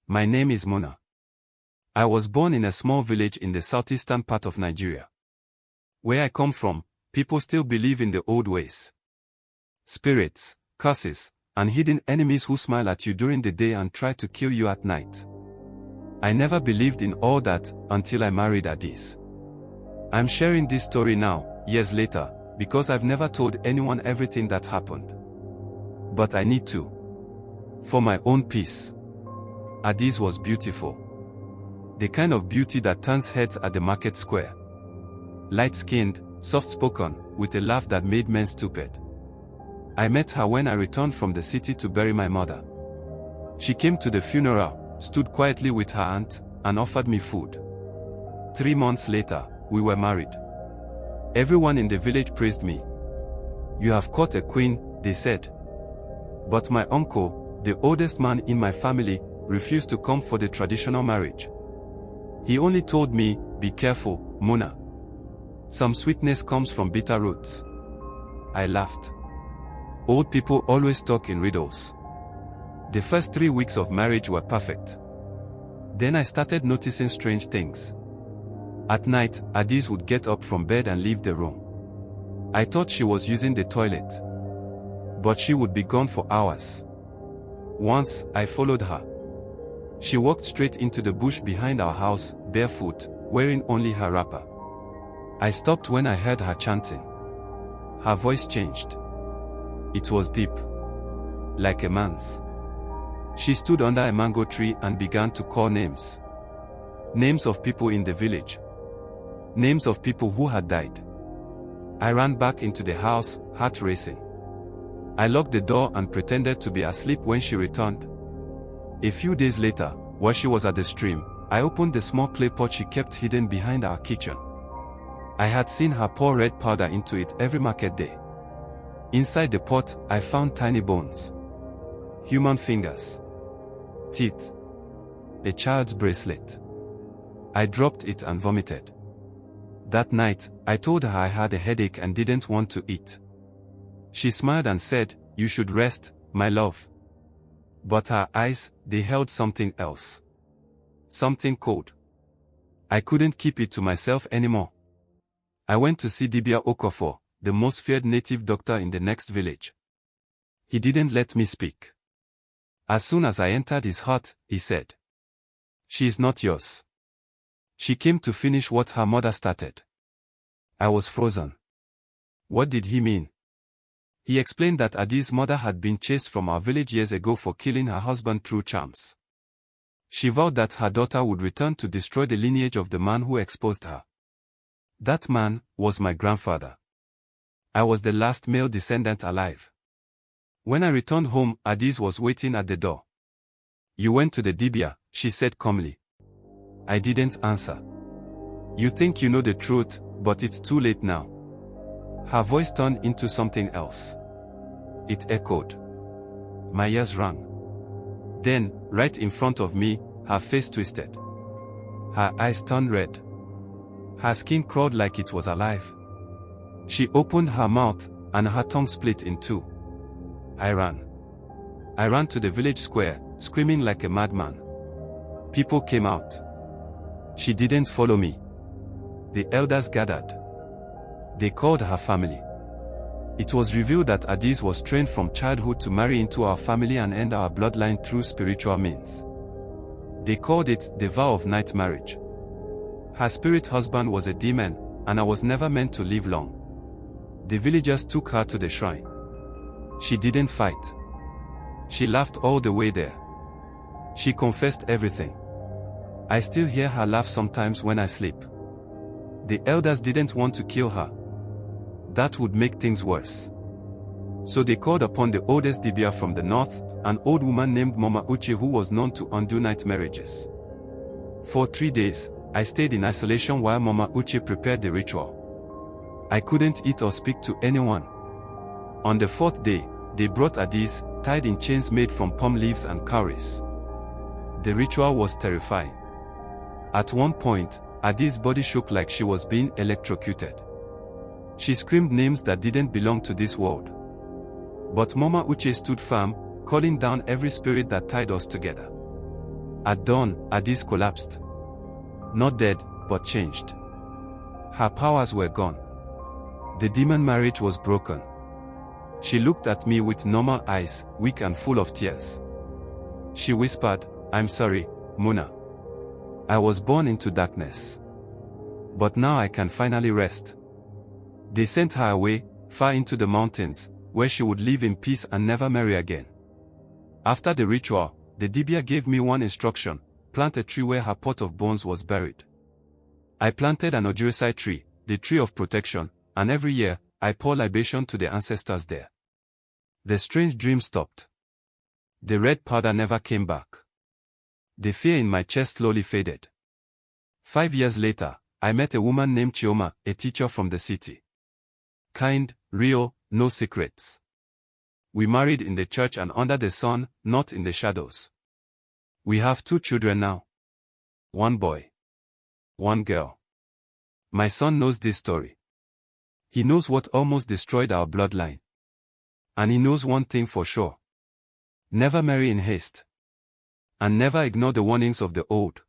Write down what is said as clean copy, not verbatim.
My name is Mona. I was born in a small village in the southeastern part of Nigeria. Where I come from, people still believe in the old ways. Spirits, curses, and hidden enemies who smile at you during the day and try to kill you at night. I never believed in all that until I married Adis. I'm sharing this story now, years later, because I've never told anyone everything that happened. But I need to. For my own peace. Adis was beautiful. The kind of beauty that turns heads at the market square. Light-skinned, soft-spoken, with a laugh that made men stupid. I met her when I returned from the city to bury my mother. She came to the funeral, stood quietly with her aunt, and offered me food. 3 months later, we were married. Everyone in the village praised me. "You have caught a queen," they said. But my uncle, the oldest man in my family, refused to come for the traditional marriage. He only told me, "Be careful, Mona. Some sweetness comes from bitter roots." I laughed. Old people always talk in riddles. The first 3 weeks of marriage were perfect. Then I started noticing strange things. At night, Adis would get up from bed and leave the room. I thought she was using the toilet. But she would be gone for hours. Once, I followed her. She walked straight into the bush behind our house, barefoot, wearing only her wrapper. I stopped when I heard her chanting. Her voice changed. It was deep. Like a man's. She stood under a mango tree and began to call names. Names of people in the village. Names of people who had died. I ran back into the house, heart racing. I locked the door and pretended to be asleep when she returned. A few days later, while she was at the stream, I opened the small clay pot she kept hidden behind our kitchen. I had seen her pour red powder into it every market day. Inside the pot, I found tiny bones. Human fingers. Teeth. A child's bracelet. I dropped it and vomited. That night, I told her I had a headache and didn't want to eat. She smiled and said, "You should rest, my love." But her eyes, they held something else. Something cold. I couldn't keep it to myself anymore. I went to see Dibia Okofor, the most feared native doctor in the next village. He didn't let me speak. As soon as I entered his hut, he said, "She is not yours. She came to finish what her mother started." I was frozen. What did he mean? He explained that Adi's mother had been chased from our village years ago for killing her husband through charms. She vowed that her daughter would return to destroy the lineage of the man who exposed her. That man was my grandfather. I was the last male descendant alive. When I returned home, Adis was waiting at the door. "You went to the Dibia," she said calmly. I didn't answer. "You think you know the truth, but it's too late now." Her voice turned into something else. It echoed. My ears rang. Then, right in front of me, her face twisted. Her eyes turned red. Her skin crawled like it was alive. She opened her mouth, and her tongue split in two. I ran. I ran to the village square, screaming like a madman. People came out. She didn't follow me. The elders gathered. They called her family. It was revealed that Adis was trained from childhood to marry into our family and end our bloodline through spiritual means. They called it the vow of night marriage. Her spirit husband was a demon, and I was never meant to live long. The villagers took her to the shrine. She didn't fight. She laughed all the way there. She confessed everything. I still hear her laugh sometimes when I sleep. The elders didn't want to kill her. That would make things worse. So they called upon the oldest Dibia from the north, an old woman named Mama Uche who was known to undo night marriages. For 3 days, I stayed in isolation while Mama Uche prepared the ritual. I couldn't eat or speak to anyone. On the 4th day, they brought Adis, tied in chains made from palm leaves and cowries. The ritual was terrifying. At one point, Adis' body shook like she was being electrocuted. She screamed names that didn't belong to this world. But Mama Uche stood firm, calling down every spirit that tied us together. At dawn, Addis collapsed. Not dead, but changed. Her powers were gone. The demon marriage was broken. She looked at me with normal eyes, weak and full of tears. She whispered, "I'm sorry, Muna. I was born into darkness. But now I can finally rest." They sent her away, far into the mountains, where she would live in peace and never marry again. After the ritual, the Dibia gave me one instruction: plant a tree where her pot of bones was buried. I planted an Ojirisai tree, the tree of protection, and every year, I pour libation to the ancestors there. The strange dream stopped. The red powder never came back. The fear in my chest slowly faded. 5 years later, I met a woman named Chioma, a teacher from the city. Kind, real, no secrets. We married in the church and under the sun, not in the shadows. We have 2 children now. 1 boy. 1 girl. My son knows this story. He knows what almost destroyed our bloodline. And he knows one thing for sure. Never marry in haste. And never ignore the warnings of the old.